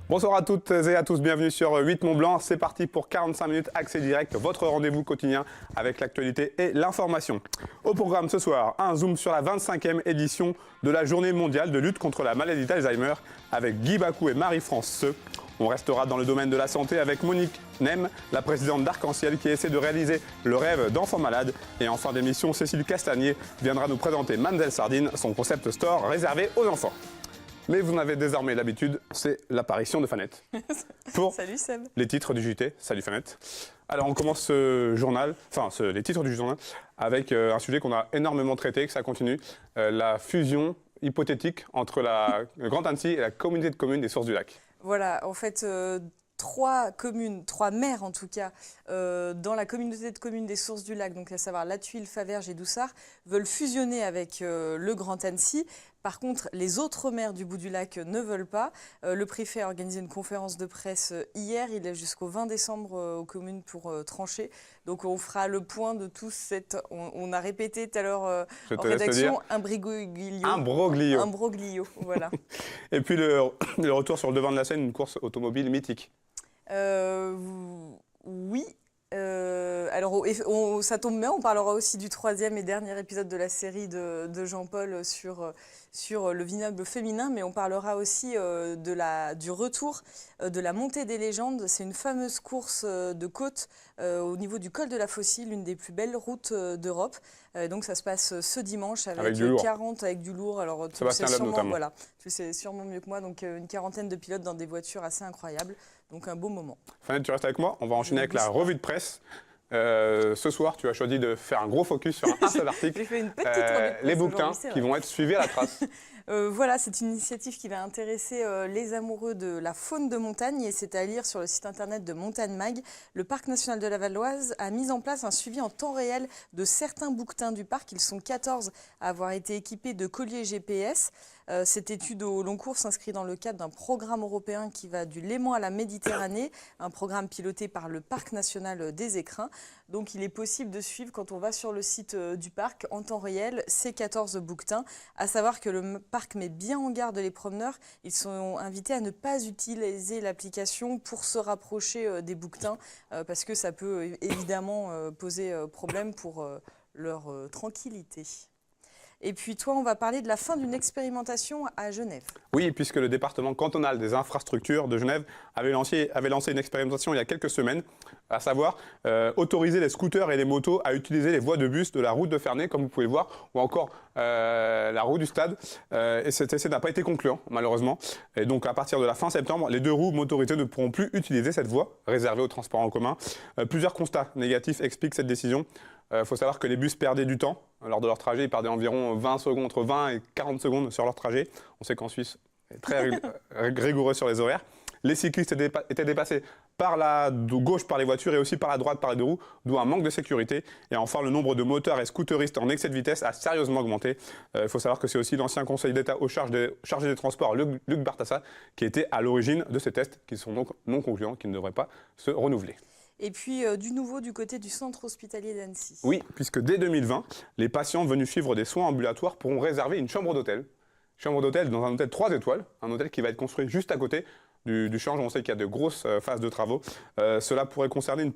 Bonsoir à toutes et à tous, bienvenue sur 8 Mont Blanc. C'est parti pour 45 minutes accès direct, votre rendez-vous quotidien avec l'actualité et l'information. Au programme ce soir, un zoom sur la 25e édition de la journée mondiale de lutte contre la maladie d'Alzheimer avec Guy Bacou et Marie-France Seux. On restera dans le domaine de la santé avec Monique Nem, la présidente d'Arc-en-Ciel qui essaie de réaliser le rêve d'enfants malades. Et en fin d'émission, Cécile Castagnier viendra nous présenter Mandel Sardine, son concept store réservé aux enfants. Mais vous en avez désormais l'habitude, c'est l'apparition de Fanette. Pour Salut Seb. les titres du JT. Salut Fanette. Alors on commence ce journal, les titres du journal, avec un sujet qu'on a énormément traité, que ça continue, la fusion hypothétique entre la Grande Annecy et la communauté de communes des Sources du Lac. Voilà, en fait, trois communes, trois maires en tout cas, dans la communauté de communes des Sources du Lac, donc à savoir La Tuile, Faverges et Doussard, veulent fusionner avec le Grand Annecy. Par contre, les autres maires du bout du lac ne veulent pas. Le préfet a organisé une conférence de presse hier. Il est jusqu'au 20 décembre aux communes pour trancher. Donc on fera le point de tout cette... On a répété tout à l'heure en rédaction imbroglio. Imbroglio, voilà. Et puis le retour sur le devant de la scène, une course automobile mythique. Oui. Alors, ça tombe bien, on parlera aussi du troisième et dernier épisode de la série de Jean-Paul sur le vignoble féminin, mais on parlera aussi du retour de la montée des légendes. C'est une fameuse course de côte au niveau du col de la Faucille, l'une des plus belles routes d'Europe. Donc ça se passe ce dimanche avec 40 avec du lourd. Alors tu le sais sûrement mieux que moi, donc une quarantaine de pilotes dans des voitures assez incroyables. Donc un beau moment. Fanette, tu restes avec moi. On va enchaîner avec la revue de presse. Ce soir, tu as choisi de faire un gros focus sur un seul article. J'ai fait une petite revue de presse les bouquetins qui vont être suivis à la trace. Voilà, c'est une initiative qui va intéresser les amoureux de la faune de montagne et c'est à lire sur le site internet de Montagne Mag. Le Parc national de la Val d'Oise a mis en place un suivi en temps réel de certains bouquetins du parc. Ils sont 14 à avoir été équipés de colliers GPS. Cette étude au long cours s'inscrit dans le cadre d'un programme européen qui va du Léman à la Méditerranée, un programme piloté par le Parc national des Écrins. Donc il est possible de suivre quand on va sur le site du parc en temps réel ces 14 bouquetins. À savoir que le parc met bien en garde les promeneurs. Ils sont invités à ne pas utiliser l'application pour se rapprocher des bouquetins parce que ça peut évidemment poser problème pour leur tranquillité. Et puis toi, on va parler de la fin d'une expérimentation à Genève. Oui, puisque le département cantonal des infrastructures de Genève avait lancé une expérimentation il y a quelques semaines, à savoir autoriser les scooters et les motos à utiliser les voies de bus de la route de Ferney, comme vous pouvez le voir, ou encore la route du stade. Et cet essai n'a pas été concluant, malheureusement. Et donc, à partir de la fin septembre, les deux roues motorisées ne pourront plus utiliser cette voie réservée aux transports en commun. Plusieurs constats négatifs expliquent cette décision. Il faut savoir que les bus perdaient du temps lors de leur trajet. Ils perdaient environ 20 secondes, entre 20 et 40 secondes sur leur trajet. On sait qu'en Suisse, c'est très rigoureux sur les horaires. Les cyclistes étaient dépassés par la gauche par les voitures et aussi par la droite par les deux roues, d'où un manque de sécurité. Et enfin, le nombre de moteurs et scooteristes en excès de vitesse a sérieusement augmenté. Il faut savoir que c'est aussi l'ancien conseiller d'État chargé des transports, Luc Bartassa, qui était à l'origine de ces tests, qui sont donc non concluants, qui ne devraient pas se renouveler. Et puis du nouveau du côté du centre hospitalier d'Annecy. Oui, puisque dès 2020, les patients venus suivre des soins ambulatoires pourront réserver une chambre d'hôtel. Chambre d'hôtel dans un hôtel 3 étoiles, un hôtel qui va être construit juste à côté du change. On sait qu'il y a de grosses phases de travaux. Cela pourrait concerner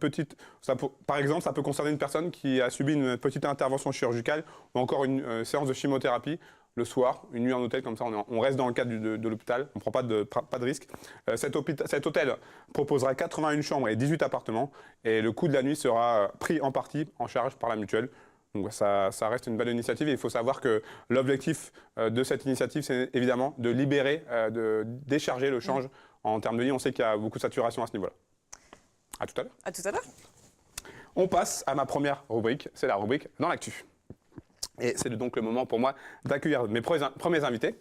par exemple, ça peut concerner une personne qui a subi une petite intervention chirurgicale ou encore une séance de chimiothérapie le soir, une nuit en hôtel, comme ça on reste dans le cadre de l'hôpital, on ne prend pas de risque. Cet hôtel proposera 81 chambres et 18 appartements et le coût de la nuit sera pris en partie en charge par la mutuelle. Donc ça reste une belle initiative et il faut savoir que l'objectif de cette initiative, c'est évidemment de libérer, de décharger le change en termes de lits. On sait qu'il y a beaucoup de saturation à ce niveau-là. À tout à l'heure. À tout à l'heure. On passe à ma première rubrique, c'est la rubrique dans l'actu. Et c'est donc le moment pour moi d'accueillir mes premiers invités,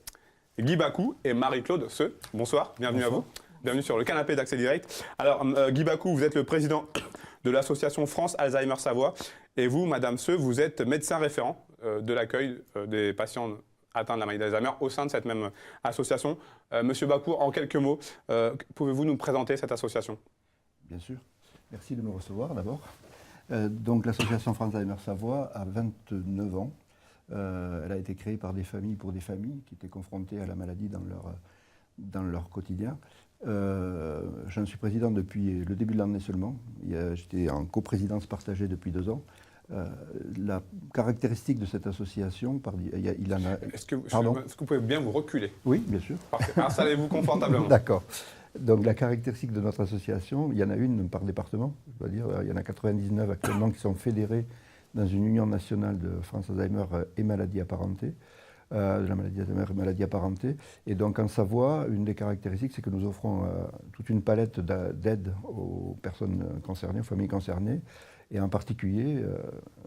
Guy Bacou et Marie-Claude Seux. Bonsoir, bienvenue à vous. Bienvenue sur le canapé d'Accès Direct. Alors, Guy Bacou, vous êtes le président de l'association France Alzheimer Savoie. Et vous, Madame Seux, vous êtes médecin référent de l'accueil des patients atteints de la maladie d'Alzheimer au sein de cette même association. Monsieur Bacou, en quelques mots, pouvez-vous nous présenter cette association? Bien sûr. Merci de me recevoir d'abord. Donc l'association France Alzheimer Savoie a 29 ans. Elle a été créée par des familles pour des familles qui étaient confrontées à la maladie dans leur quotidien. J'en suis président depuis le début de l'année seulement. J'étais en coprésidence partagée depuis 2 ans. La caractéristique de cette association, il en a... Est-ce que vous pouvez bien vous reculer? Oui, bien sûr. Parfait. Installez-vous confortablement. D'accord. Donc la caractéristique de notre association, il y en a une par département, je dois dire, il y en a 99 actuellement qui sont fédérés dans une union nationale de France Alzheimer et maladies apparentées, de la maladie d'Alzheimer et maladies apparentées. Et donc en Savoie, une des caractéristiques, c'est que nous offrons toute une palette d'aide aux personnes concernées, aux familles concernées. Et en particulier,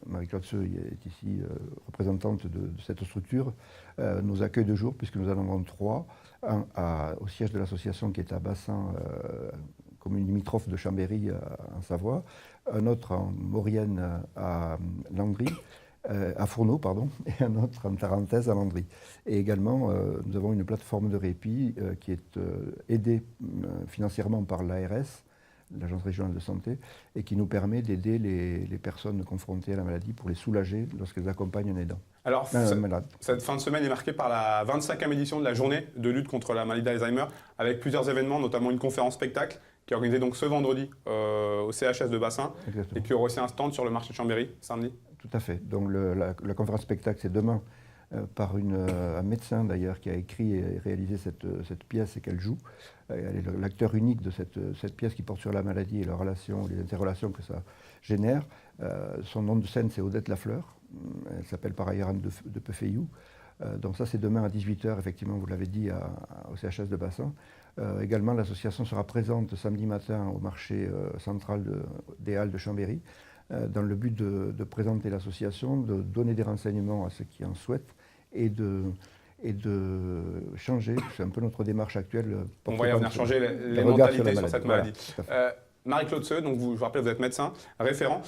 Marie-Claude Seux est ici représentante de cette structure, nos accueils de jour, puisque nous en avons 3, un au siège de l'association qui est à Bassin, commune limitrophe de Chambéry en Savoie, un autre en Maurienne à Landry, à Fourneau, pardon, et un autre en Tarentaise à Landry. Et également, nous avons une plateforme de répit qui est aidée financièrement par l'ARS, l'Agence régionale de santé, et qui nous permet d'aider les personnes confrontées à la maladie pour les soulager lorsqu'elles accompagnent un aidant. Alors, cette fin de semaine est marquée par la 25e édition de la journée de lutte contre la maladie d'Alzheimer, avec plusieurs événements, notamment une conférence spectacle qui est organisée donc ce vendredi au CHS de Bassin. Exactement. Et puis il y aura aussi un stand sur le marché de Chambéry samedi. Tout à fait. Donc la conférence spectacle, c'est demain par un médecin d'ailleurs qui a écrit et réalisé cette pièce et qu'elle joue. Elle est l'acteur unique de cette pièce qui porte sur la maladie et les interrelations que ça génère. Son nom de scène, c'est Odette Lafleur. Elle s'appelle par ailleurs Anne de Peufeyou. Donc ça, c'est demain à 18h, effectivement, vous l'avez dit, au CHS de Bassin. Également, l'association sera présente samedi matin au marché central des Halles de Chambéry, dans le but de présenter l'association, de donner des renseignements à ceux qui en souhaitent et de changer, c'est un peu notre démarche actuelle. On va y revenir, changer les mentalités sur cette maladie. Voilà, Marie-Claude Seux, donc je vous rappelle, vous êtes médecin référent.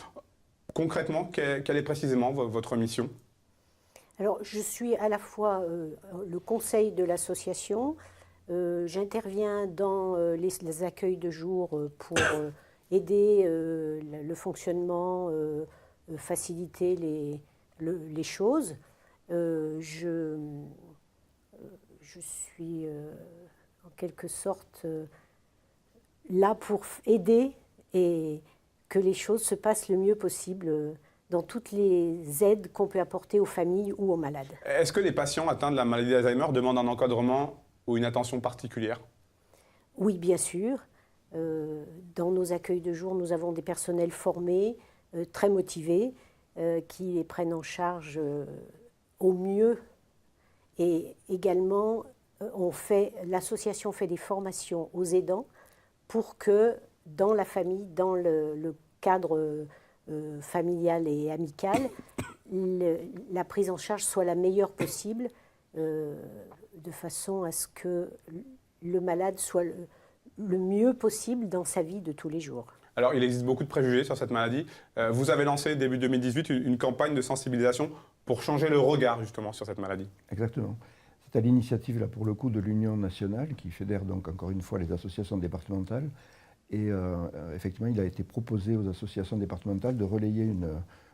Concrètement, quelle est précisément votre mission? Alors, je suis à la fois le conseil de l'association, j'interviens dans les accueils de jour pour aider le fonctionnement, faciliter les choses. Je suis en quelque sorte là pour aider et que les choses se passent le mieux possible dans toutes les aides qu'on peut apporter aux familles ou aux malades. Est-ce que les patients atteints de la maladie d'Alzheimer demandent un encadrement ou une attention particulière? Oui, bien sûr. Dans nos accueils de jour, nous avons des personnels formés, très motivés, qui les prennent en charge au mieux. Et également, l'association fait des formations aux aidants pour que dans la famille, dans le cadre familial et amical, la prise en charge soit la meilleure possible, de façon à ce que le malade soit le mieux possible dans sa vie de tous les jours. Alors, il existe beaucoup de préjugés sur cette maladie. Vous avez lancé, début 2018, une campagne de sensibilisation pour changer le regard, justement, sur cette maladie. Exactement. C'est à l'initiative, là, pour le coup, de l'Union nationale, qui fédère donc, encore une fois, les associations départementales. Et effectivement, il a été proposé aux associations départementales de relayer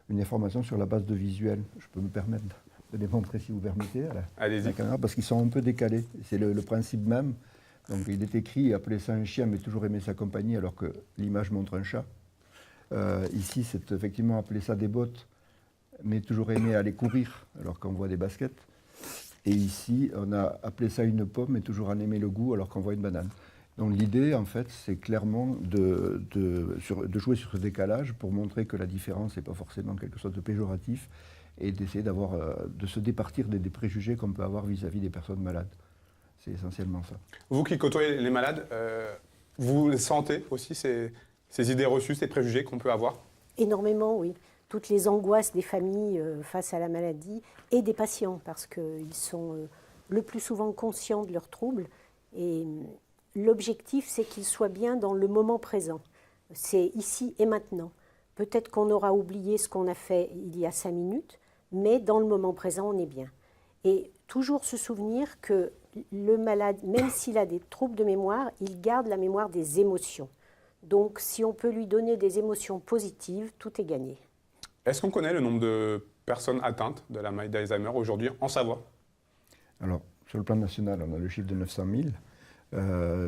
une information sur la base de visuels. Je peux me permettre de les montrer, si vous permettez, à la caméra, parce qu'ils sont un peu décalés. C'est le principe même. Donc, il est écrit « Appeler ça un chien, mais toujours aimer sa compagnie », alors que l'image montre un chat. Ici, c'est effectivement appeler ça des bottes, mais toujours aimer aller courir, alors qu'on voit des baskets. Et ici, on a appelé ça une pomme, mais toujours en aimer le goût, alors qu'on voit une banane. Donc l'idée, en fait, c'est clairement de jouer sur ce décalage pour montrer que la différence n'est pas forcément quelque chose de péjoratif et d'essayer de se départir des préjugés qu'on peut avoir vis-à-vis des personnes malades. C'est essentiellement ça. Vous qui côtoyez les malades, vous sentez aussi ces idées reçues, ces préjugés qu'on peut avoir? Énormément, oui. Toutes les angoisses des familles face à la maladie et des patients, parce qu'ils sont le plus souvent conscients de leurs troubles. Et l'objectif, c'est qu'ils soient bien dans le moment présent. C'est ici et maintenant. Peut-être qu'on aura oublié ce qu'on a fait il y a 5 minutes, mais dans le moment présent, on est bien. Et toujours se souvenir que le malade, même s'il a des troubles de mémoire, il garde la mémoire des émotions. Donc, si on peut lui donner des émotions positives, tout est gagné. Est-ce qu'on connaît le nombre de personnes atteintes de la maladie d'Alzheimer aujourd'hui en Savoie? Alors, sur le plan national, on a le chiffre de 900 000.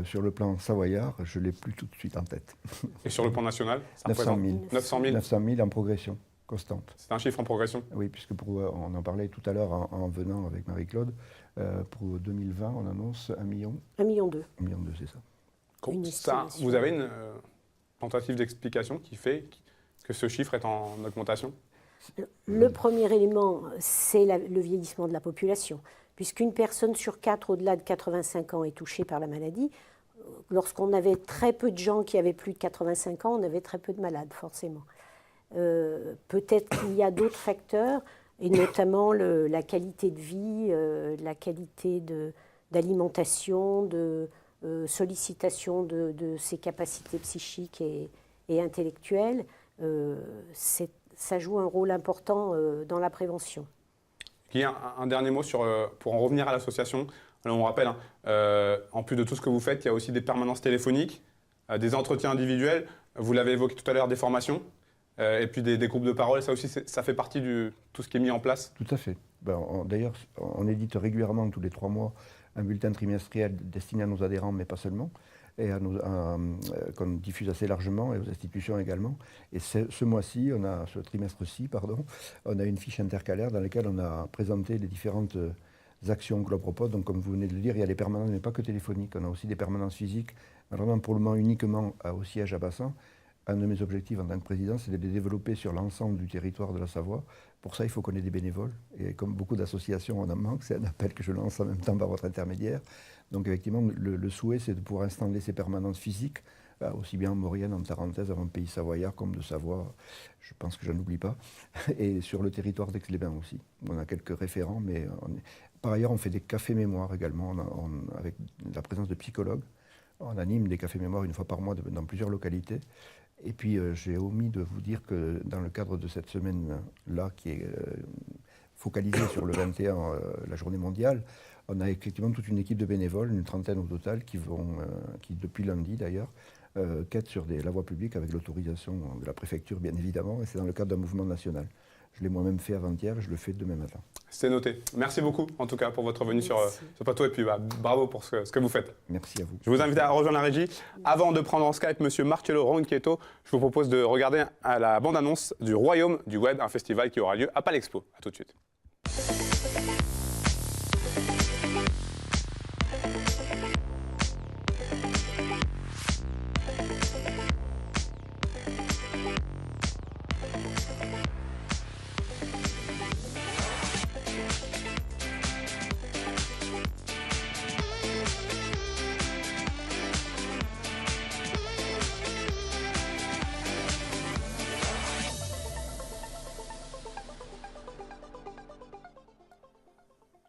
Sur le plan savoyard, je ne l'ai plus tout de suite en tête. Et sur le plan national, ça 900 000. représente 900 000. 900 000 en progression constante. C'est un chiffre en progression. Oui, puisque on en parlait tout à l'heure en venant avec Marie-Claude. Pour 2020, on annonce 1 million. 1,2 million. 1,2 million, c'est ça. Une Ça, estimation. vous avez une tentative d'explication qui fait que ce chiffre est en augmentation? Le premier élément, c'est le vieillissement de la population. Puisqu'une personne sur 4 au-delà de 85 ans est touchée par la maladie, lorsqu'on avait très peu de gens qui avaient plus de 85 ans, on avait très peu de malades, forcément. Peut-être qu'il y a d'autres facteurs, et notamment la qualité de vie, la qualité d'alimentation, de sollicitation de ses capacités psychiques et intellectuelles. Ça joue un rôle important dans la prévention. Il y a un dernier mot pour en revenir à l'association. Alors on rappelle, en plus de tout ce que vous faites, il y a aussi des permanences téléphoniques, des entretiens individuels, vous l'avez évoqué tout à l'heure, des formations, et puis des groupes de parole. Ça aussi, ça fait partie de tout ce qui est mis en place. Tout à fait. D'ailleurs, on édite régulièrement, tous les 3 mois, un bulletin trimestriel destiné à nos adhérents, mais pas seulement, et qu'on diffuse assez largement et aux institutions également. Et ce mois-ci, ce trimestre-ci, on a une fiche intercalaire dans laquelle on a présenté les différentes actions que l'on propose. Donc, comme vous venez de le dire, il y a les permanences, mais pas que téléphoniques. On a aussi des permanences physiques, vraiment pour le moment uniquement au siège à Bassan. Un de mes objectifs en tant que président, c'est de les développer sur l'ensemble du territoire de la Savoie. Pour ça, il faut qu'on ait des bénévoles. Et comme beaucoup d'associations, on en manque. C'est un appel que je lance en même temps par votre intermédiaire. Donc effectivement, le souhait, c'est de pouvoir installer ces permanences physiques, aussi bien en Maurienne, en Tarentaise, en Pays savoyard, comme de Savoie. Je pense que je n'oublie pas. Et sur le territoire d'Aix-les-Bains aussi. On a quelques référents, mais par ailleurs, on fait des cafés mémoires également, avec la présence de psychologues. On anime des cafés mémoires 1 fois par mois dans plusieurs localités. Et puis, j'ai omis de vous dire que dans le cadre de cette semaine-là, qui est focalisée sur le 21, la journée mondiale, on a effectivement toute une équipe de bénévoles, une trentaine au total, qui depuis lundi d'ailleurs, quêtent sur la voie publique avec l'autorisation de la préfecture, bien évidemment, et c'est dans le cadre d'un mouvement national. Je l'ai moi-même fait avant-hier, je le fais demain matin. C'est noté. Merci beaucoup, en tout cas, pour votre venue sur ce plateau, et puis bravo pour ce que vous faites. Merci à vous. Je vous invite à rejoindre la régie. Avant de prendre en Skype M. Marcello Ronquetto, je vous propose de regarder la bande-annonce du Royaume du Web, un festival qui aura lieu à Palexpo. A tout de suite.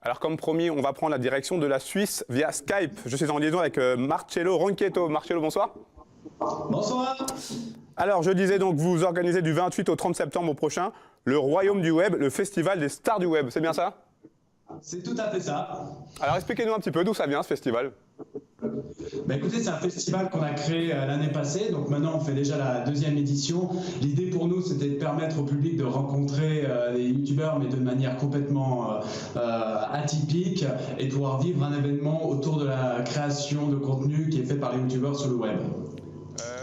Alors comme promis, on va prendre la direction de la Suisse via Skype. Je suis en liaison avec Marcello Ronquetto. Marcello, bonsoir. Bonsoir. Alors je disais donc, vous organisez du 28 au 30 septembre prochain le Royaume du Web, le festival des stars du web, c'est bien ça? C'est tout à fait ça. Alors expliquez-nous un petit peu d'où ça vient ce festival. Écoutez, c'est un festival qu'on a créé l'année passée, donc maintenant on fait déjà la 2e édition. L'idée pour nous, c'était de permettre au public de rencontrer des youtubeurs, mais de manière complètement atypique, et de pouvoir vivre un événement autour de la création de contenu qui est fait par les youtubeurs sur le web.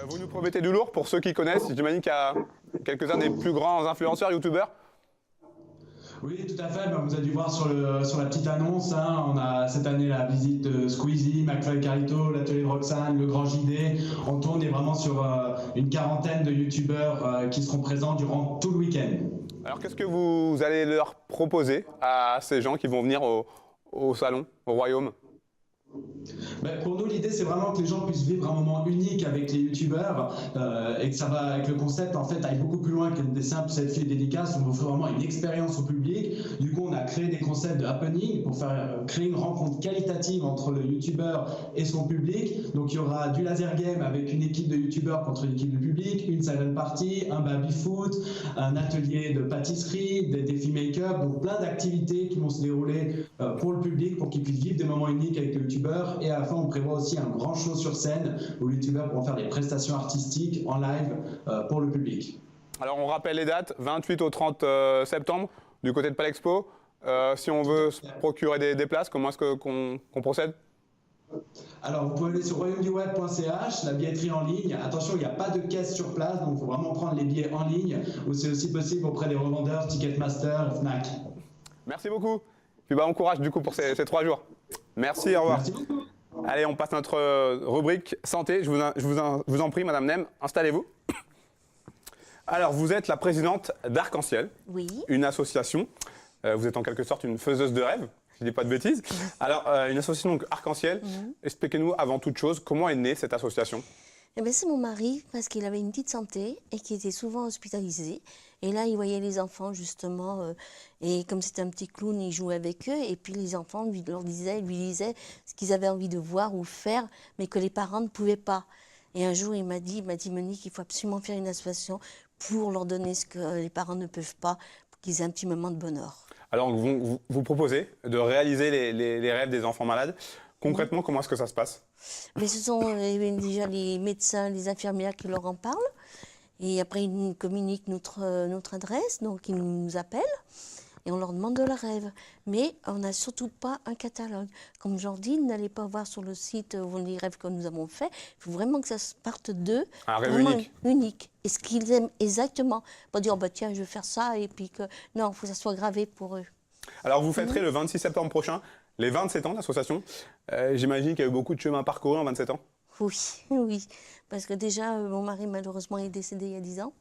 Vous nous promettez du lourd pour ceux qui connaissent. J'imagine qu'il y a quelques-uns des plus grands influenceurs youtubeurs. Oui, tout à fait. Vous avez dû voir sur la petite annonce, hein, on a cette année la visite de Squeezie, McFly et Carlito, l'atelier de Roxane, le Grand JD. On tourne vraiment sur une quarantaine de youtubeurs qui seront présents durant tout le week-end. Alors qu'est-ce que vous allez leur proposer à ces gens qui vont venir au salon, au Royaume? Pour nous, l'idée, c'est vraiment que les gens puissent vivre un moment unique avec les youtubeurs et que ça va, avec le concept, en fait, aille beaucoup plus loin que des simples selfies et dédicaces. On offre vraiment une expérience au public. Du coup, on a créé des concepts de happening pour créer une rencontre qualitative entre le youtubeur et son public. Donc, il y aura du laser game avec une équipe de youtubeurs contre une équipe de public, une silent party, un baby-foot, un atelier de pâtisserie, des défis make-up, donc plein d'activités qui vont se dérouler pour le public pour qu'ils puissent vivre des moments uniques avec le youtubeur. Et à la fin, on prévoit aussi un grand show sur scène où les youtubeurs pourront faire des prestations artistiques en live pour le public. Alors on rappelle les dates, 28 au 30 septembre du côté de Palexpo. Si on veut se procurer des places, comment est-ce qu'on procède? Alors, vous pouvez aller sur royaumeduweb.ch, la billetterie en ligne. Attention, il n'y a pas de caisse sur place, donc il faut vraiment prendre les billets en ligne. Ou c'est aussi possible auprès des revendeurs Ticketmaster, Fnac. Merci beaucoup. Puis bon courage du coup pour ces 3 jours. Merci, au revoir. Merci beaucoup. Allez, on passe à notre rubrique santé. Je vous en prie, Madame Nem, installez-vous. Alors, vous êtes la présidente d'Arc-en-Ciel, Oui. une association. Vous êtes en quelque sorte une faiseuse de rêves, si je ne dis pas de bêtises. Alors, une association donc Arc-en-Ciel. Expliquez-nous avant toute chose comment est née cette association. Eh bien, c'est mon mari, parce qu'il avait une petite santé et qui était souvent hospitalisé. Et là, il voyait les enfants, justement, et comme c'était un petit clown, il jouait avec eux. Et puis, les enfants lui disaient ce qu'ils avaient envie de voir ou faire, mais que les parents ne pouvaient pas. Et un jour, il m'a dit, Monique, il faut absolument faire une association pour leur donner ce que les parents ne peuvent pas, pour qu'ils aient un petit moment de bonheur. Alors, vous proposez de réaliser les rêves des enfants malades. Concrètement, comment est-ce que ça se passe? Mais ce sont déjà les médecins, les infirmières qui leur en parlent. Et après, ils nous communiquent notre adresse, donc ils nous appellent et on leur demande de leurs rêves. Mais on n'a surtout pas un catalogue. Comme je leur dis, n'allez pas voir sur le site les rêves que nous avons faits. Il faut vraiment que ça se parte d'eux. Un rêve Vraiment unique. unique. Et ce qu'ils aiment exactement. Pas dire, oh, bah, tiens, je vais faire ça. Et puis que. Non, il faut que ça soit gravé pour eux. Alors, vous fêterez le 26 septembre prochain les 27 ans d'association. J'imagine qu'il y a eu beaucoup de chemin parcouru en 27 ans. Oui, oui. Parce que déjà, mon mari, malheureusement, est décédé il y a 10 ans.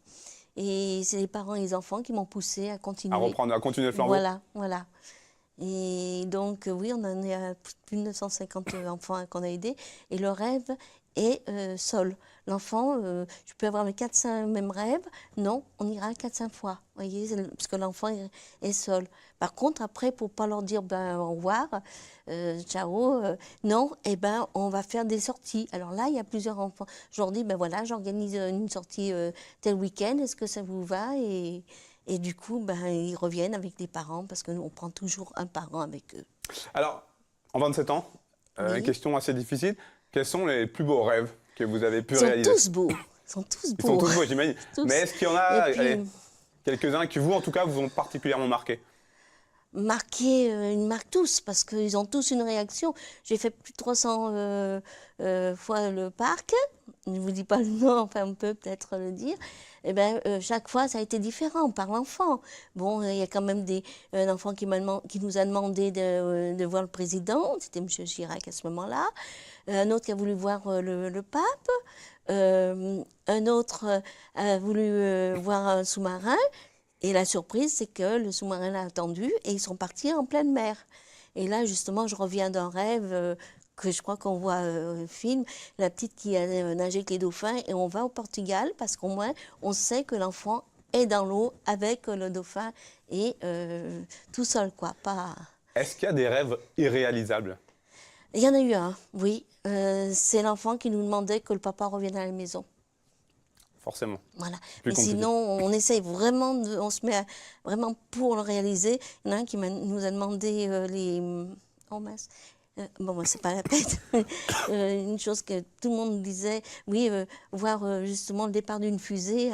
Et c'est les parents et les enfants qui m'ont poussé à continuer. À continuer le flambeau. Voilà. Et donc, oui, on en est à plus de 950 enfants qu'on a aidés. Et le rêve est seul. L'enfant, je peux avoir mes 4-5 mêmes rêves. Non, on ira 4-5 fois. Vous voyez, parce que l'enfant est seul. Par contre, après, pour ne pas leur dire au revoir, ciao, non, on va faire des sorties. Alors là, il y a plusieurs enfants. Je leur dis, voilà, j'organise une sortie tel week-end, est-ce que ça vous va? Et du coup, ils reviennent avec les parents parce que nous, on prend toujours un parent avec eux. Alors, en 27 ans, Oui. question assez difficile. Quels sont les plus beaux rêves que vous avez pu Ils sont réaliser? tous beaux. Ils sont tous Ils beaux. sont tous beaux, j'imagine. Tous. Mais est-ce qu'il y en a Et puis, quelques-uns qui, vous, en tout cas, vous ont particulièrement marqué? Ils marquent tous parce qu'ils ont tous une réaction. J'ai fait plus de 300 fois le parc. Je ne vous dis pas le nom, enfin on peut peut-être le dire. Chaque fois, ça a été différent par l'enfant. Bon, il y a quand même un enfant qui nous a demandé de voir le président. C'était M. Chirac à ce moment-là. Un autre qui a voulu voir le pape. Un autre a voulu voir un sous-marin. Et la surprise, c'est que le sous-marin l'a attendu et ils sont partis en pleine mer. Et là, justement, je reviens d'un rêve que je crois qu'on voit au film, la petite qui a nagé avec les dauphins, et on va au Portugal parce qu'au moins, on sait que l'enfant est dans l'eau avec le dauphin et tout seul, quoi. Pas... Est-ce qu'il y a des rêves irréalisables? Il y en a eu un, oui. C'est l'enfant qui nous demandait que le papa revienne à la maison. Forcément. Voilà. Plus Mais compliqué. sinon, on essaye vraiment, on se met vraiment pour le réaliser. Il y en a un qui nous a demandé les... Oh mince. Bon, c'est pas la peine. Une chose que tout le monde disait, oui, voir justement le départ d'une fusée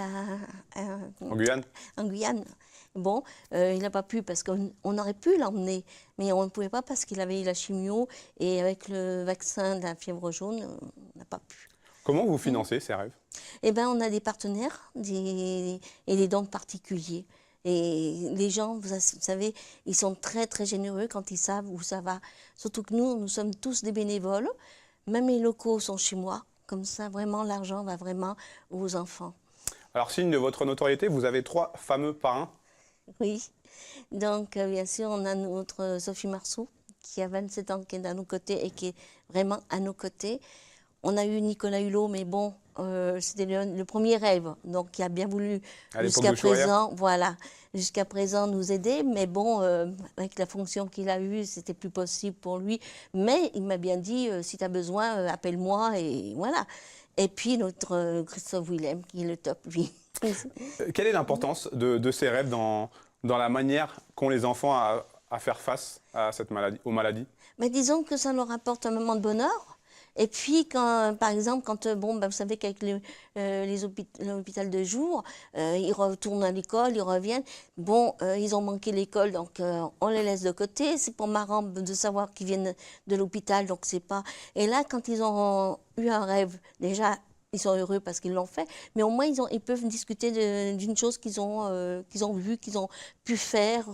En Guyane? en Guyane. Bon, il n'a pas pu parce qu'on aurait pu l'emmener, mais on ne pouvait pas parce qu'il avait eu la chimio et avec le vaccin de la fièvre jaune, on n'a pas pu. Comment vous financez ces rêves? On a des partenaires et des dons particuliers. Et les gens, vous savez, ils sont très, très généreux quand ils savent où ça va. Surtout que nous sommes tous des bénévoles. Même les locaux sont chez moi. Comme ça, vraiment, l'argent va vraiment aux enfants. Alors, signe de votre notoriété, vous avez 3 fameux parrains. Oui. Donc, bien sûr, on a notre Sophie Marceau, qui a 27 ans, qui est à nos côtés et qui est vraiment à nos côtés. On a eu Nicolas Hulot, mais bon, c'était le premier rêve, donc qui a bien voulu jusqu'à présent, jusqu'à présent nous aider. Mais bon, avec la fonction qu'il a eue, c'était plus possible pour lui. Mais il m'a bien dit, si tu as besoin, appelle-moi et voilà. Et puis notre Christophe Willem, qui est le top, lui. Quelle est l'importance de ces rêves dans la manière qu'ont les enfants à faire face à cette maladie, aux maladies? Mais disons que ça leur apporte un moment de bonheur. Et puis, par exemple, vous savez qu'avec l'hôpital de jour, ils retournent à l'école, ils reviennent. Ils ont manqué l'école, donc on les laisse de côté. C'est pour marrant de savoir qu'ils viennent de l'hôpital, donc c'est pas... Et là, quand ils ont eu un rêve, déjà, ils sont heureux parce qu'ils l'ont fait, mais au moins, ils peuvent discuter d'une chose qu'ils ont vue, qu'ils ont pu faire.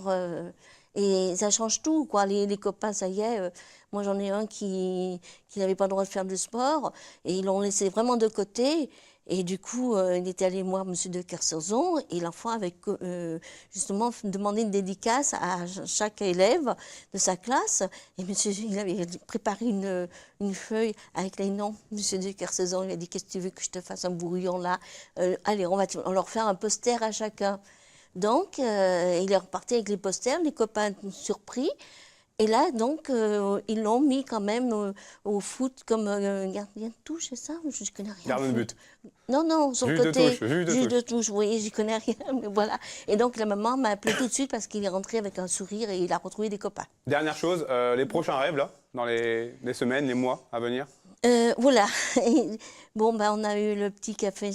Et ça change tout, quoi. Les copains, ça y est. Moi, j'en ai un qui n'avait pas le droit de faire de sport et ils l'ont laissé vraiment de côté. Et du coup, il était allé voir M. de Kersauzon et l'enfant avait justement demandé une dédicace à chaque élève de sa classe. Et il avait préparé une feuille avec les noms. M. de Kersauzon, il a dit: qu'est-ce que tu veux que je te fasse un brouillon là? Allez, on va leur faire un poster à chacun. Donc, il est reparti avec les posters, les copains surpris. Et là, donc, ils l'ont mis quand même au foot comme gardien de touche, c'est ça? Je ne connais rien. Gardien de but. Non, sur le Juge de côté. touche, juge de Juge touche. de touche, oui, j'y connais rien, mais voilà. Et donc, la maman m'a appelé tout de suite parce qu'il est rentré avec un sourire et il a retrouvé des copains. Dernière chose, les prochains rêves, là, dans les semaines, les mois à venir. Voilà. On a eu le petit café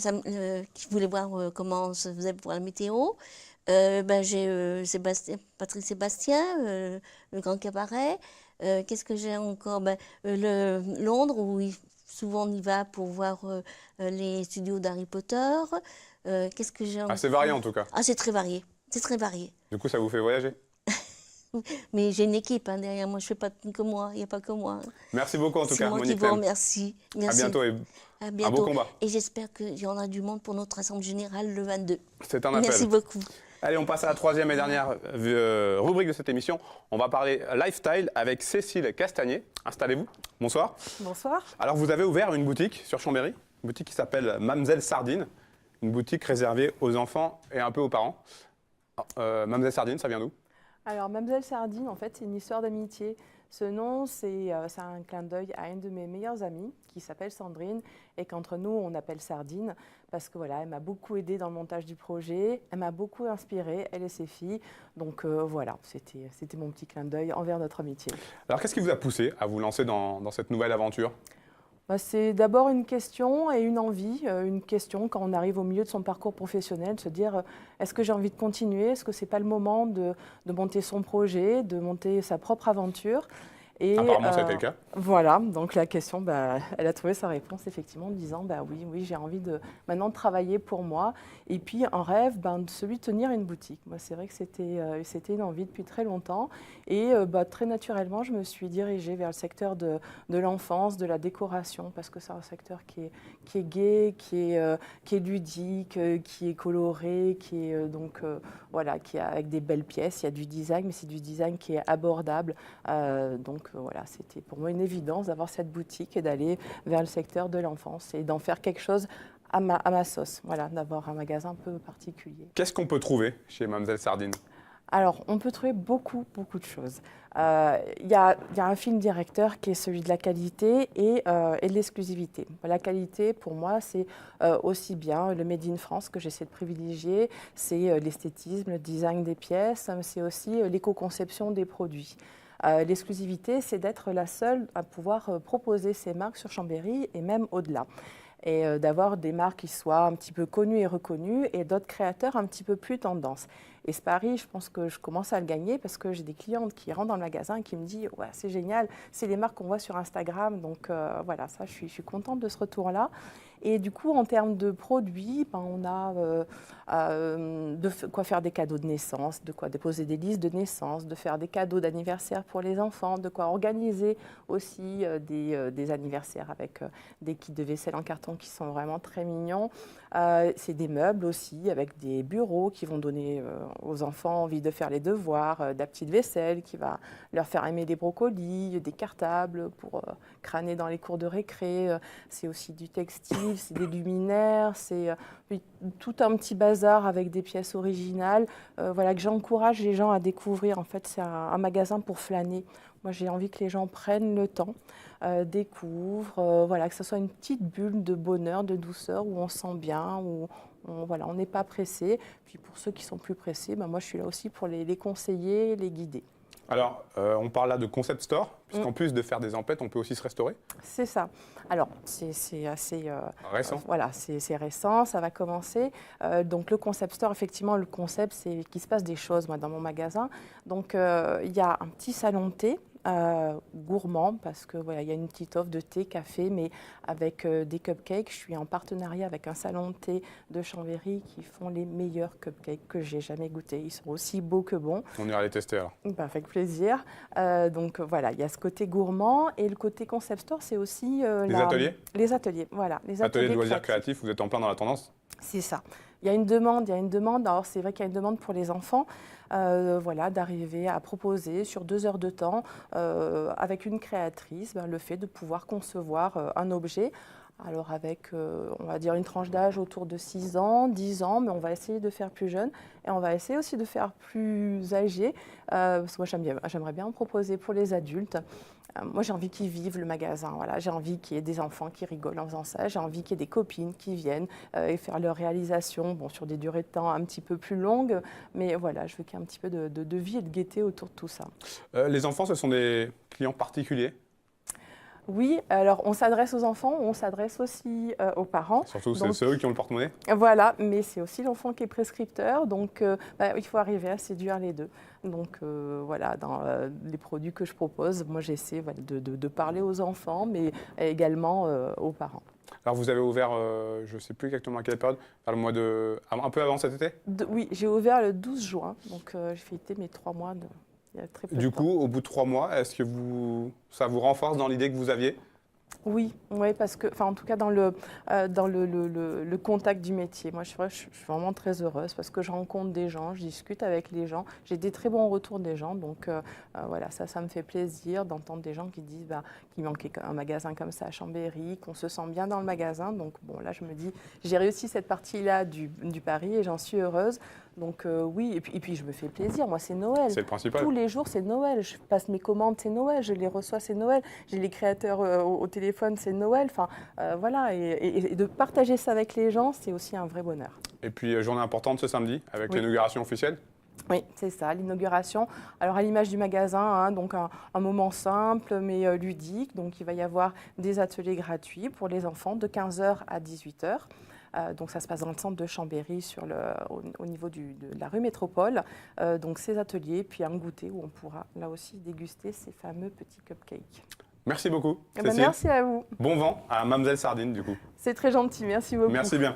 qui voulait voir comment ça faisait pour la météo. J'ai Patrick Sébastien, le Grand Cabaret. Qu'est-ce que j'ai encore? Londres, où souvent on y va pour voir les studios d'Harry Potter. Qu'est-ce que j'ai encore? C'est varié en tout cas. Ah, c'est très varié. C'est très varié. Du coup, ça vous fait voyager. Mais j'ai une équipe derrière moi. Je ne fais pas que moi. Il n'y a pas que moi. Merci beaucoup en tout cas, C'est moi qui Monique vous Lem. remercie. Merci. À bientôt et À un bientôt. beau combat. Et j'espère qu'il y en a du monde pour notre assemblée générale le 22. C'est un appel. Merci beaucoup. Allez, on passe à la troisième et dernière rubrique de cette émission. On va parler lifestyle avec Cécile Castagnier. Installez-vous. Bonsoir. Bonsoir. Alors, vous avez ouvert une boutique sur Chambéry, une boutique qui s'appelle Mamselle Sardine, une boutique réservée aux enfants et un peu aux parents. Mamselle Sardine, ça vient d'où? Alors, Mamselle Sardine, en fait, c'est une histoire d'amitié. Ce nom, c'est un clin d'œil à une de mes meilleures amies qui s'appelle Sandrine et qu'entre nous, on appelle Sardine parce que voilà, elle m'a beaucoup aidée dans le montage du projet, elle m'a beaucoup inspirée, elle et ses filles. Donc voilà, c'était mon petit clin d'œil envers notre amitié. Alors, qu'est-ce qui vous a poussé à vous lancer dans cette nouvelle aventure? C'est d'abord une question et une envie, une question quand on arrive au milieu de son parcours professionnel, de se dire est-ce que j'ai envie de continuer, est-ce que ce n'est pas le moment de monter son projet, de monter sa propre aventure. Et, apparemment, ça a été le cas. Voilà, donc la question, elle a trouvé sa réponse effectivement en disant oui, j'ai envie de maintenant de travailler pour moi. Et puis un rêve, celui de tenir une boutique. Moi, c'est vrai que c'était une envie depuis très longtemps. Et très naturellement, je me suis dirigée vers le secteur de l'enfance, de la décoration, parce que c'est un secteur qui est gai, qui est ludique, qui est coloré, qui est qui est avec des belles pièces. Il y a du design, mais c'est du design qui est abordable. Voilà, c'était pour moi une évidence d'avoir cette boutique et d'aller vers le secteur de l'enfance et d'en faire quelque chose à ma sauce, voilà, d'avoir un magasin un peu particulier. Qu'est-ce qu'on peut trouver chez Mamselle Sardine? Alors, on peut trouver beaucoup de choses. Il y a un film directeur qui est celui de la qualité et de l'exclusivité. La qualité, pour moi, c'est aussi bien le Made in France que j'essaie de privilégier, c'est l'esthétisme, le design des pièces, c'est aussi l'éco-conception des produits. L'exclusivité, c'est d'être la seule à pouvoir proposer ces marques sur Chambéry et même au-delà. Et d'avoir des marques qui soient un petit peu connues et reconnues et d'autres créateurs un petit peu plus tendance. Et ce pari, je pense que je commence à le gagner parce que j'ai des clientes qui rentrent dans le magasin et qui me disent « Ouais, c'est génial, c'est les marques qu'on voit sur Instagram. » Donc voilà, ça, je suis contente de ce retour-là. Et du coup, en termes de produits, on a de quoi faire des cadeaux de naissance, de quoi déposer des listes de naissance, de faire des cadeaux d'anniversaire pour les enfants, de quoi organiser aussi des anniversaires avec des kits de vaisselle en carton qui sont vraiment très mignons. C'est des meubles aussi avec des bureaux qui vont donner aux enfants envie de faire les devoirs, de la petite vaisselle qui va leur faire aimer des brocolis, des cartables pour crâner dans les cours de récré. C'est aussi du textile, c'est des luminaires, c'est tout un petit bazar avec des pièces originales. Voilà, que j'encourage les gens à découvrir. En fait, c'est un magasin pour flâner. Moi, j'ai envie que les gens prennent le temps, découvrent, voilà, que ce soit une petite bulle de bonheur, de douceur, où on se sent bien, où on n'est pas pressé. Puis pour ceux qui sont plus pressés, moi, je suis là aussi pour les conseiller, les guider. Alors, on parle là de concept store, puisqu'en plus de faire des emplettes, on peut aussi se restaurer. C'est ça. Alors, c'est assez Récent. voilà, c'est récent, ça va commencer. Donc, le concept store, effectivement, le concept, c'est qu'il se passe des choses, moi, dans mon magasin. Donc, il y a un petit salon de thé. Gourmand parce que voilà, il y a une petite offre de thé, café, mais avec des cupcakes. Je suis en partenariat avec un salon de thé de Chambéry qui font les meilleurs cupcakes que j'ai jamais goûtés. Ils sont aussi beaux que bons. On ira les tester alors. Ben, avec plaisir. Donc voilà, il y a ce côté gourmand et le côté concept store, c'est aussi ateliers. Les ateliers, voilà, les Atelier de loisirs créatifs. créatifs, vous êtes en plein dans la tendance. C'est ça. Il y a une demande, Alors, c'est vrai qu'il y a une demande pour les enfants, voilà, d'arriver à proposer sur 2 heures de temps, avec une créatrice, le fait de pouvoir concevoir un objet. Alors avec, on va dire, une tranche d'âge autour de 6 ans, 10 ans, mais on va essayer de faire plus jeune et on va essayer aussi de faire plus âgé, parce que moi j'aimerais bien en proposer pour les adultes. Moi j'ai envie qu'ils vivent le magasin, voilà. J'ai envie qu'il y ait des enfants qui rigolent en faisant ça, j'ai envie qu'il y ait des copines qui viennent et faire leur réalisation, bon, sur des durées de temps un petit peu plus longues, mais voilà, je veux qu'il y ait un petit peu de vie et de gaieté autour de tout ça. Les enfants, ce sont des clients particuliers. Oui, alors on s'adresse aux enfants, on s'adresse aussi aux parents. Surtout, Donc, c'est eux qui ont le porte-monnaie. Voilà, mais c'est aussi l'enfant qui est prescripteur, donc il faut arriver à séduire les deux. Donc voilà, dans les produits que je propose, moi j'essaie de parler aux enfants, mais également aux parents. Alors vous avez ouvert, je ne sais plus exactement à quelle période, vers le mois de... un peu avant cet été. Oui, j'ai ouvert le 12 juin, donc j'ai fêté mes 3 mois il y a très peu de Du temps. coup, au bout de 3 mois, est-ce que ça vous renforce dans l'idée que vous aviez? Oui, parce que, en tout cas dans le contact du métier, moi je suis vraiment très heureuse parce que je rencontre des gens, je discute avec les gens, j'ai des très bons retours des gens, donc voilà, ça me fait plaisir d'entendre des gens qui disent qu'il manquait un magasin comme ça à Chambéry, qu'on se sent bien dans le magasin, donc bon là je me dis, j'ai réussi cette partie-là du pari et j'en suis heureuse. Donc oui, et puis je me fais plaisir, moi c'est Noël. C'est le principal. Tous les jours c'est Noël, je passe mes commandes, c'est Noël, je les reçois, c'est Noël, j'ai les créateurs au téléphone, c'est Noël, enfin voilà, et de partager ça avec les gens, c'est aussi un vrai bonheur. Et puis, journée importante ce samedi, avec l'inauguration officielle. Oui, c'est ça, l'inauguration. Alors à l'image du magasin, donc un moment simple mais ludique, donc il va y avoir des ateliers gratuits pour les enfants de 15h à 18h. Donc ça se passe dans le centre de Chambéry, au niveau de la rue Métropole. Donc ces ateliers, puis un goûter où on pourra là aussi déguster ces fameux petits cupcakes. Merci beaucoup, Cécile. Merci à vous. Bon vent à Mademoiselle Sardine, du coup. C'est très gentil, merci beaucoup. Merci bien.